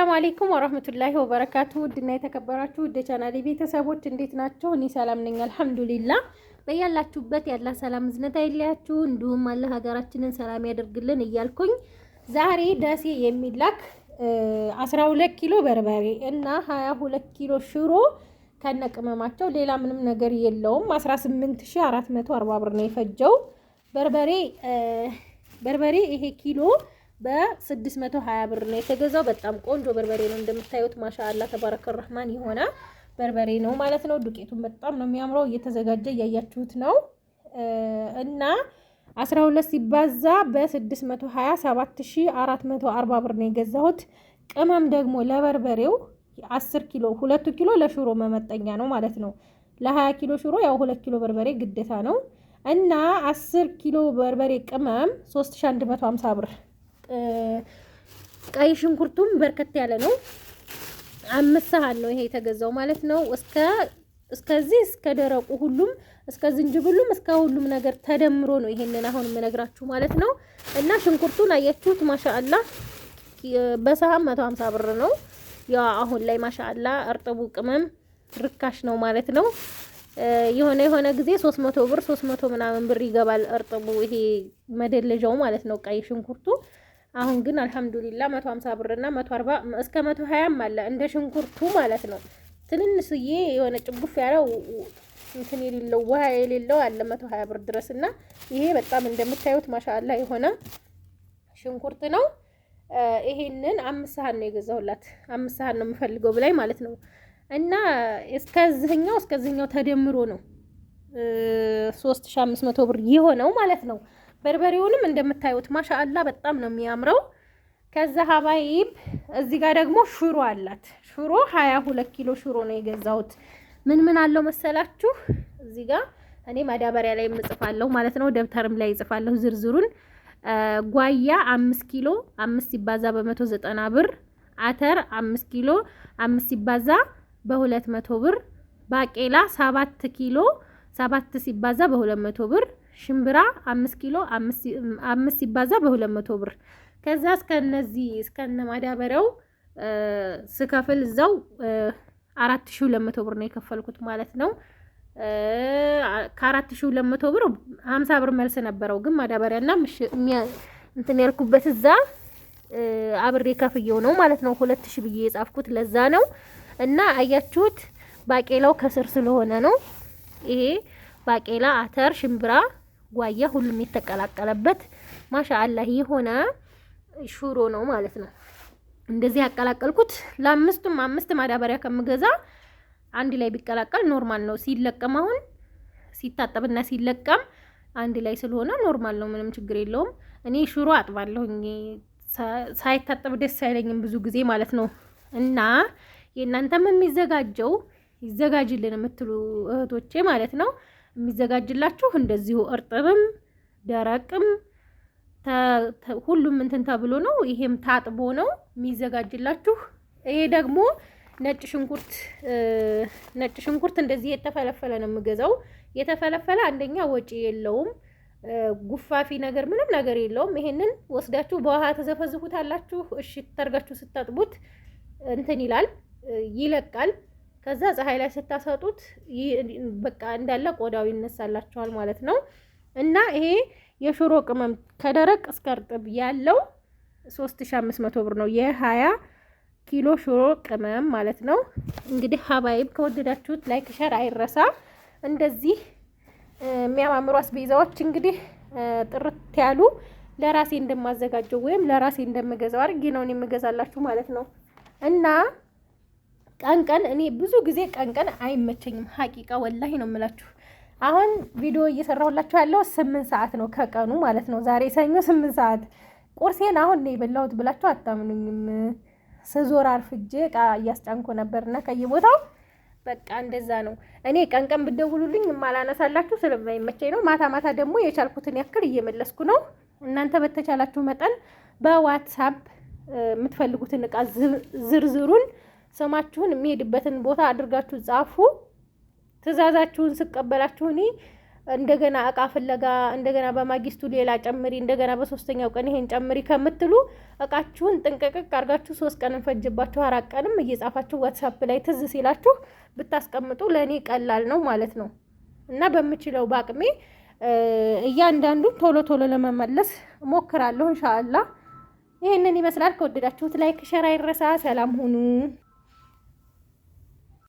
አሰላሙ አለይኩም ወራህመቱላሂ ወበረካቱ። ውድና የተከበራችሁ ውድ ቻናሌ ቤተሰቦች እንዴት ናችሁ? እኔ ሰላም ነኝ አልሐምዱሊላህ። በያላችሁበት ያላ ሰላም እዝነት አይለያችሁ፣ እንዲሁም አላህ ሀገራችንን ሰላም ያደርግልን እያልኩኝ ዛሬ ደሴ የሚላክ 12 ኪሎ በርበሬ እና 22 ኪሎ ሽሮ ከነቅመማቸው ሌላ ምንም ነገር የለውም 18440 ብር ነው የፈጀው። በርበሬ ይሄ ኪሎ በ620 ብር ነው የተገዛው። በጣም ቆንጆ በርበሬ ነው እንደምታዩት ማሻአላ ተባረከ ረህማን የሆነ በርበሬ ነው ማለት ነው። ዱቄቱን በጣም ነው የሚያምረው፣ እየተዘጋጀ እያያችሁት ነው። እና 12 ሲባዛ በ620 7440 ብር ነው የገዛሁት። ቅመም ደግሞ ለበርበሬው 10 ኪሎ 2 ኪሎ ለሽሮ መመጠኛ ነው ማለት ነው። ለ20 ኪሎ ሽሮ ያው 2 ኪሎ በርበሬ ግዴታ ነው እና 10 ኪሎ በርበሬ ቅመም 3150 ብር። ቀይ ሽንኩርቱም በርከት ያለ ነው። 5 ሰሃን ነው ይሄ የተገዛው ማለት ነው። እስከዚህ እስከ ደረቁ ሁሉም እስከ ዝንጅብሉም እስከ ሁሉም ነገር ተደምሮ ነው ይሄንን አሁን የምነግራችሁ ማለት ነው። እና ሽንኩርቱን አያችሁት ማሻአላ በሰሃን 150 ብር ነው። ያ አሁን ላይ ማሻአላ እርጥቡ ቅመም ርካሽ ነው ማለት ነው። የሆነ ጊዜ 300 ብር 300 ምናምን ብር ይገባል እርጥቡ ይሄ መደለጃው ማለት ነው ቀይ ሽንኩርቱ። አሁን ግን አልহামዱሊላህ 150 ብር እና 140 እስከ 120 አለ እንደ ሽንኩርቱ ማለት ነው። ትንንስዬ የሆነ ጭጉፍ ያለው እንትን የሌለው ውሃ የሌለው አለ 120 ብር ድረስ እና ይሄ በጣም እንደምታዩት ማሻአላ የሆነ ሽንኩርት ነው። ይሄንን 5 ሰሃን ነው የገዛሁላት። 5 ሰሃን ነው የምፈልገው ብላይ ማለት ነው። እና እስከዚህኛው ተደምሮ ነው 3500 ብር የሆነው ማለት ነው። በርበሬውንም እንደምታዩት ማሻአላ በጣም ነው የሚያምረው። ከዛ ሀባይብ እዚህ ጋር ደግሞ ሽሮ አላት። ሽሮ 22 ኪሎ ሽሮ ነው የገዛሁት። ምን አለው መሰላችሁ? እዚህ ጋር እኔ ማዳበሪያ ላይ እጽፋለሁ ማለት ነው፣ ደብተርም ላይ እጽፋለሁ ዝርዝሩን። ጓያ 5 ኪሎ 5 ሲባዛ በ190 ብር፣ አተር 5 ኪሎ 5 ሲባዛ በ200 ብር፣ ባቄላ 7 ኪሎ 7 ሲባዛ በ200 ብር፣ ሽምብራ 5 ኪሎ 5 ሲባዛ በ200 ብር። ከዛ እስከነ ማዳበሪያው ስከፍል እዛው 4200 ብር ነው የከፈልኩት ማለት ነው። ከ4200 ብር 50 ብር መልስ ነበረው፣ ግን ማዳበሪያና እንትን ያልኩበት እዛ አብሬ ከፍየው ነው ማለት ነው 2000 ብዬ የጻፍኩት ለዛ ነው። እና አያችሁት ባቄላው ከስር ስለሆነ ነው። ይሄ ባቄላ፣ አተር፣ ሽምብራ፣ ጓያ ሁሉም የተቀላቀለበት ማሻአላህ የሆነ ሽሮ ነው ማለት ነው። እንደዚህ ያቀላቀልኩት ለአምስቱም 5 ማዳበሪያ ከምገዛ አንድ ላይ ቢቀላቀል ኖርማል ነው። ሲለቀም አሁን ሲታጠብና ሲለቀም አንድ ላይ ስለሆነ ኖርማል ነው፣ ምንም ችግር የለውም። እኔ ሽሮ አጥባለሁኝ ሳይታጠብ ደስ አይለኝም ብዙ ጊዜ ማለት ነው። እና የእናንተም የሚዘጋጀው ይዘጋጅልን የምትሉ እህቶቼ ማለት ነው፣ የሚዘጋጅላችሁ እንደዚሁ እርጥብም ደረቅም ሁሉም እንትን ተብሎ ነው። ይሄም ታጥቦ ነው የሚዘጋጅላችሁ። ይሄ ደግሞ ነጭ ሽንኩርት እንደዚህ የተፈለፈለ ነው የምገዛው። የተፈለፈለ አንደኛ ወጪ የለውም፣ ጉፋፊ ነገር ምንም ነገር የለውም። ይሄንን ወስዳችሁ በውሃ ተዘፈዝፉታላችሁ። እሺ ተርጋችሁ ስታጥቡት እንትን ይላል ይለቃል። ከዛ ፀሐይ ላይ ስታሰጡት በቃ እንዳለ ቆዳው ይነሳላችኋል ማለት ነው። እና ይሄ የሽሮ ቅመም ከደረቅ እስከ እርጥብ ያለው 3500 ብር ነው የ20 ኪሎ ሽሮ ቅመም ማለት ነው። እንግዲህ ሀባይብ ከወደዳችሁት ላይክ ሸር አይረሳ። እንደዚህ የሚያማምሩ አስቤዛዎች እንግዲህ ጥርት ያሉ ለራሴ እንደማዘጋጀው ወይም ለራሴ እንደምገዛው አድርጌ ነው የምገዛላችሁ ማለት ነው። እና ቀን እኔ ብዙ ጊዜ ቀን አይመቸኝም ሀቂቃ ወላሂ ነው የምላችሁ። አሁን ቪዲዮ እየሰራሁላችሁ ያለው 8 ሰዓት ነው ከቀኑ ማለት ነው። ዛሬ ሰኞ 8 ሰዓት ቁርሴን አሁን ነው የበላሁት ብላችሁ አታምኑኝም። ስዞር አርፍጄ እቃ እያስጫንኩ ነበርና ከየቦታው በቃ እንደዛ ነው። እኔ ቀን ብትደውሉልኝ የማላነሳላችሁ ስለማይመቸኝ ነው። ማታ ደግሞ የቻልኩትን ያክል እየመለስኩ ነው። እናንተ በተቻላችሁ መጠን በዋትስአፕ የምትፈልጉትን እቃ ዝርዝሩን ስማችሁን የሚሄድበትን ቦታ አድርጋችሁ ጻፉ። ትዕዛዛችሁን ስቀበላችሁ እኔ እንደገና እቃ ፍለጋ እንደገና በማግስቱ ሌላ ጨምሪ እንደገና በሶስተኛው ቀን ይሄን ጨምሪ ከምትሉ እቃችሁን ጥንቅቅቅ አድርጋችሁ 3 ቀን ፈጅባችሁ 4 ቀንም እየጻፋችሁ ዋትስአፕ ላይ ትዝ ሲላችሁ ብታስቀምጡ ለእኔ ቀላል ነው ማለት ነው። እና በምችለው በአቅሜ እያንዳንዱን ቶሎ ቶሎ ለመመለስ ሞክራለሁ ኢንሻአላህ። ይሄንን ይመስላል። ከወደዳችሁት ላይክ ሸር አይረሳ። ሰላም ሁኑ።